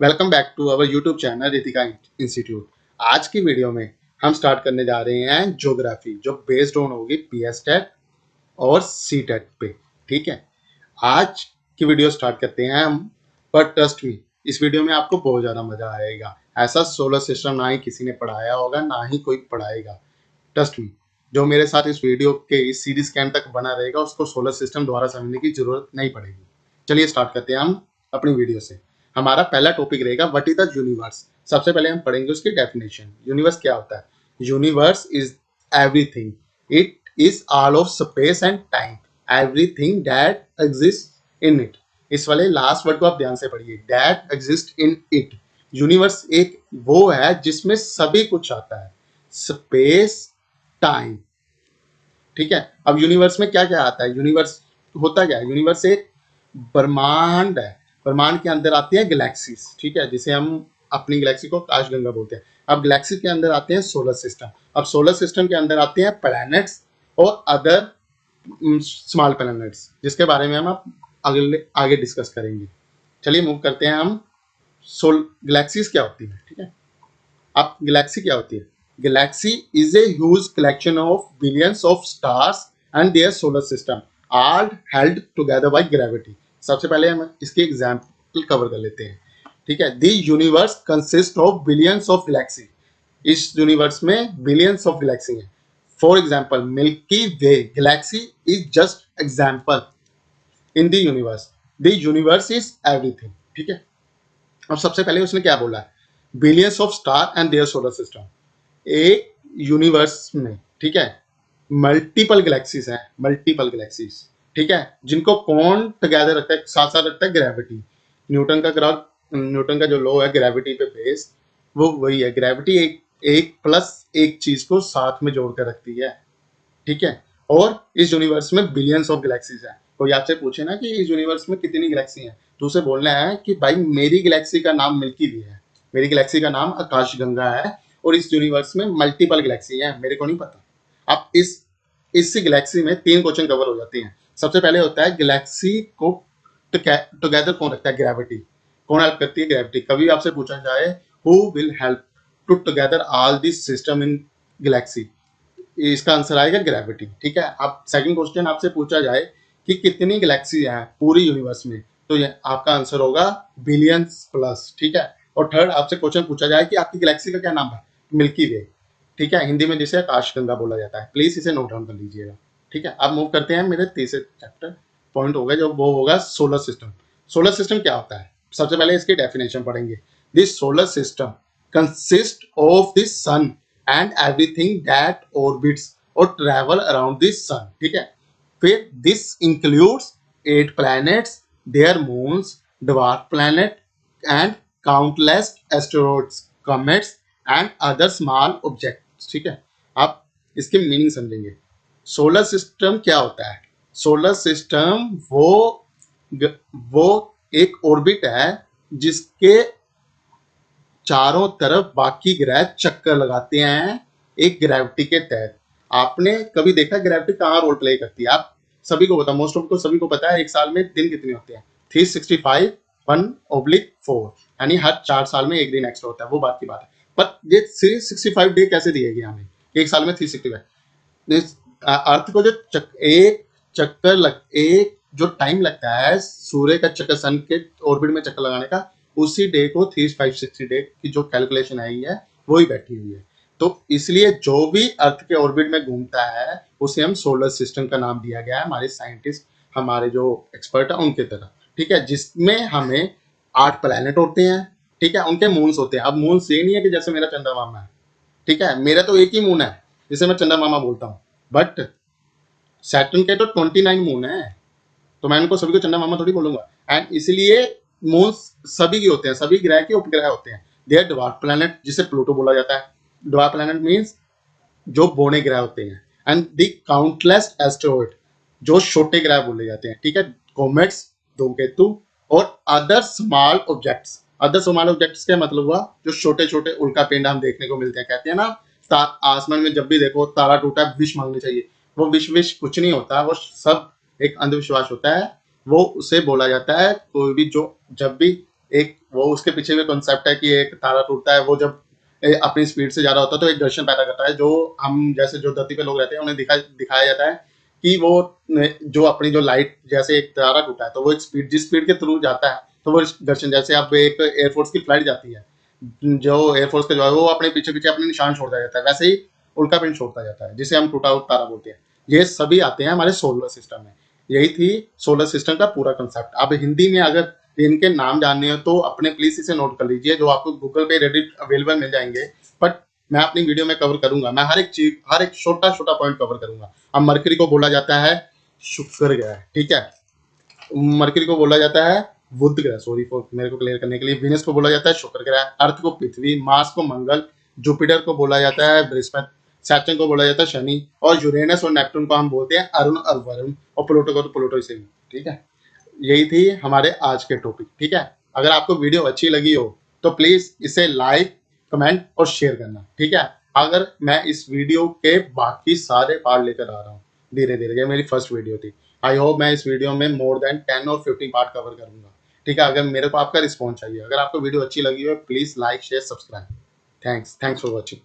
Welcome back to our YouTube channel Ritika institute. आज की video में हम स्टार्ट करने जा रहे हैं ज्योग्राफी, जो बेस्ड ऑन होगी पीएस टेट और सी टेट पे। ठीक है, आज की वीडियो स्टार्ट करते हैं हम। पर ट्रस्ट मी, इस वीडियो में आपको बहुत ज़्यादा मज़ा आएगा। ऐसा सोलर सिस्टम ना ही किसी ने पढ़ाया होगा, ना ही कोई पढ़ाएगा। ट्रस्ट मी, जो मेरे साथ इस वीडियो के इस सीरीज के एंड तक बना रहेगा उसको सोलर सिस्टम द्वारा समझने की जरूरत नहीं पड़ेगी। चलिए स्टार्ट करते हैं हम अपनी वीडियो से। हमारा पहला टॉपिक रहेगा व्हाट इज द यूनिवर्स। सबसे पहले हम पढ़ेंगे उसकी डेफिनेशन। यूनिवर्स क्या होता है? Universe is everything, it is all of space and time, everything that exist in it. इस वाले लास्ट वर्ड को आप ध्यान से पढ़िए, that exist in it. Universe एक वो है जिसमें सभी कुछ आता है, स्पेस, टाइम। ठीक है, अब यूनिवर्स में क्या क्या आता है? यूनिवर्स होता क्या है? यूनिवर्स एक ब्रह्मांड है। ब्रह्मांड के अंदर आती है गैलेक्सीज। ठीक है, जिसे हम अपनी गैलेक्सी को आकाशगंगा बोलते हैं। अब गैलेक्सी के अंदर आते हैं सोलर सिस्टम। अब सोलर सिस्टम के अंदर आते हैं प्लैनेट्स और अदर स्मॉल प्लैनेट्स, जिसके बारे में हम आगे डिस्कस करेंगे। चलिए मूव करते हैं हम। गैलेक्सीज क्या होती है? ठीक है, अब गैलेक्सी क्या होती है? Galaxy is a huge collection of billions of stars and their solar system are held together by gravity. सबसे पहले हम इसके एग्जांपल कवर कर लेते हैं। ठीक है, the universe consist of billions of galaxy. इस यूनिवर्स में बिलियंस ऑफ गैलेक्सी हैं। For example, Milky Way galaxy is just example in the universe. The universe is everything. ठीक है, अब सबसे पहले उसने क्या बोला है? Billions of star and their solar system. एक यूनिवर्स में, ठीक है, मल्टीपल गैलेक्सीज हैं, मल्टीपल गैलेक्सीज। ठीक है, जिनको कौन टुगेदर रखता है, साथ साथ रखता है? ग्रेविटी। न्यूटन का जो लॉ है ग्रेविटी पे बेस्ड, वो वही है। ग्रेविटी एक एक प्लस एक चीज को साथ में जोड़ कर रखती है। ठीक है, और इस यूनिवर्स में बिलियंस ऑफ गैलेक्सीज है। कोई आपसे पूछे ना कि इस यूनिवर्स में कितनी गैलेक्सी हैं, तो उसे बोलना है कि भाई मेरी गैलेक्सी का नाम मिल्की वे है, मेरी गैलेक्सी का नाम आकाशगंगा है, और इस यूनिवर्स में मल्टीपल गैलेक्सी है, मेरे को नहीं पता। अब इस गैलेक्सी में 3 क्वेश्चन कवर हो जाते हैं। सबसे पहले होता है गैलेक्सी को टुगेदर कौन रखता है? ग्रेविटी। कौन हेल्प करती है? ग्रेविटी। कभी आपसे पूछा जाए who will help to together all this system in Galaxy, इसका आंसर आएगा ग्रेविटी। ठीक है, अब सेकंड क्वेश्चन आपसे पूछा जाए कि कितनी गैलेक्सी है पूरी यूनिवर्स में, तो ये आपका आंसर होगा बिलियंस प्लस। ठीक है, और थर्ड आपसे क्वेश्चन पूछा जाए कि आपकी गैलेक्सी का क्या नाम है? मिल्की वे। ठीक है, हिंदी में जिसे आकाशगंगा बोला जाता है। प्लीज इसे नोट डाउन कर लीजिएगा। ठीक है, अब मूव करते हैं मेरे तीसरे चैप्टर पॉइंट होगा, जो वो होगा सोलर सिस्टम। सोलर सिस्टम क्या होता है? सबसे पहले इसकी डेफिनेशन पढ़ेंगे। This solar system consist of the sun and everything that orbits और ट्रैवल अराउंड द सन। ठीक है, फिर this includes 8 planets, their moons, dwarf planet and countless asteroids, comets and other small objects। ठीक है, आप इसके meaning समझेंगे। Solar system क्या होता है? सोलर सिस्टम वो एक ऑर्बिट है जिसके चारों तरफ बाकी ग्रह चक्कर लगाते हैं एक ग्रेविटी के तहत। आपने कभी देखा ग्रेविटी कहाँ रोल प्ले करती है? आप सभी को पता, मोस्ट ऑफ को सभी को पता है एक साल में दिन कितने होते हैं? 365 1/4, यानी हर 4 साल में एक दिन एक्स्ट्रा होता है। वो बात की बात है, पर ये 365 डे कैसे दिए गए हमें? एक साल में 365। अर्थ को जो एक जो टाइम लगता है सूर्य का चक्कर, सन के ऑर्बिट में चक्कर लगाने का, उसी डे को 365 डे की जो कैलकुलेशन आई है वही बैठी हुई है। तो इसलिए जो भी अर्थ के ऑर्बिट में घूमता है उसे हम सोलर सिस्टम का नाम दिया गया है, हमारे साइंटिस्ट, हमारे जो एक्सपर्ट है उनके तरह। ठीक है, जिसमें हमें 8 प्लैनेट होते हैं। ठीक है, उनके मून्स होते हैं। अब मून्स ये नहीं है कि जैसे मेरा चंद्रमा मामा है। ठीक है, मेरा तो एक ही मून है जिसे मैं चंद्रमा मामा बोलता हूँ, बट सैटर्न के तो 29 मून है, तो मैं उनको सभी को चंद्रमा मामा थोड़ी बोलूंगा। एंड इसलिए मून सभी के होते हैं, सभी ग्रह के उपग्रह होते हैं। दे आर ड्वार्फ प्लैनेट, जिसे प्लूटो बोला जाता है। ड्वार्फ प्लैनेट मींस जो बौने ग्रह होते हैं। एंड द काउंटलेस एस्टेरॉइड, जो छोटे ग्रह बोले जाते हैं। ठीक है, कॉमेट्स, धूमकेतु और other small objects. Other small objects का मतलब हुआ जो छोटे छोटे उल्का पिंड हम देखने को मिलते हैं। कहते हैं ना आसमान में जब भी देखो तारा टूटा है विश मांगनी चाहिए। वो विश कुछ नहीं होता, वो सब एक अंधविश्वास होता है। वो उसे बोला जाता है कोई भी जो जब भी एक वो उसके पीछे भी कॉन्सेप्ट है कि एक तारा टूटता है, वो जब अपनी स्पीड से ज्यादा होता है तो एक घर्षण पैदा करता है, जो हम जैसे जो धरती पे लोग रहते हैं उन्हें दिखाया जाता है कि वो जो अपनी जो लाइट, जैसे एक तारा टूटा है तो वो एक स्पीड, जिस स्पीड के थ्रू जाता है तो वो घर्षण, जैसे अब एक एयरफोर्स की फ्लाइट जाती है, जो एयरफोर्स का जो है वो अपने पीछे पीछे अपने निशान छोड़ता जाता है, वैसे ही उल्का पिंड छोड़ता जाता है जिसे हम टूटा हुआ तारा बोलते हैं। ये सभी आते हैं हमारे सोलर सिस्टम में। यही थी सोलर सिस्टम का पूरा कंसेप्ट। अब हिंदी में अगर इनके नाम जानने हो तो अपने प्लीज इसे नोट कर लीजिए, जो आपको गूगल पे रेडिट अवेलेबल मिल जाएंगे। बट मैं अपनी वीडियो में कवर करूंगा, मैं हर एक चीज, हर एक छोटा छोटा पॉइंट कवर करूंगा। अब मरकरी को बोला जाता है शुक्र ग्रह, ठीक है। मरकरी को बोला जाता है बुध ग्रह, सॉरी फॉर मेरे को क्लियर करने के लिए। वेनस को बोला जाता है शुक्र ग्रह, अर्थ को पृथ्वी, मार्स को मंगल, जुपिटर को बोला जाता है बृहस्पति, सैटर्न को बोला जाता है शनि, और यूरेनस और नेपटून को हम बोलते हैं अरुण और वरुण, और प्लूटो को तो प्लूटो से भी, ठीक है। यही थी हमारे आज के टॉपिक, ठीक है। अगर आपको वीडियो अच्छी लगी हो तो प्लीज इसे लाइक, कमेंट और शेयर करना, ठीक है। अगर मैं इस वीडियो के बाकी सारे पार्ट लेकर आ रहा हूँ धीरे धीरे, ये मेरी फर्स्ट वीडियो थी। आई होप मैं इस वीडियो में मोर देन 10 और 15 पार्ट कवर करूंगा, ठीक है। अगर मेरे को आपका रिस्पॉन्स चाहिए, अगर आपको वीडियो अच्छी लगी हो please like share subscribe. Thanks for watching.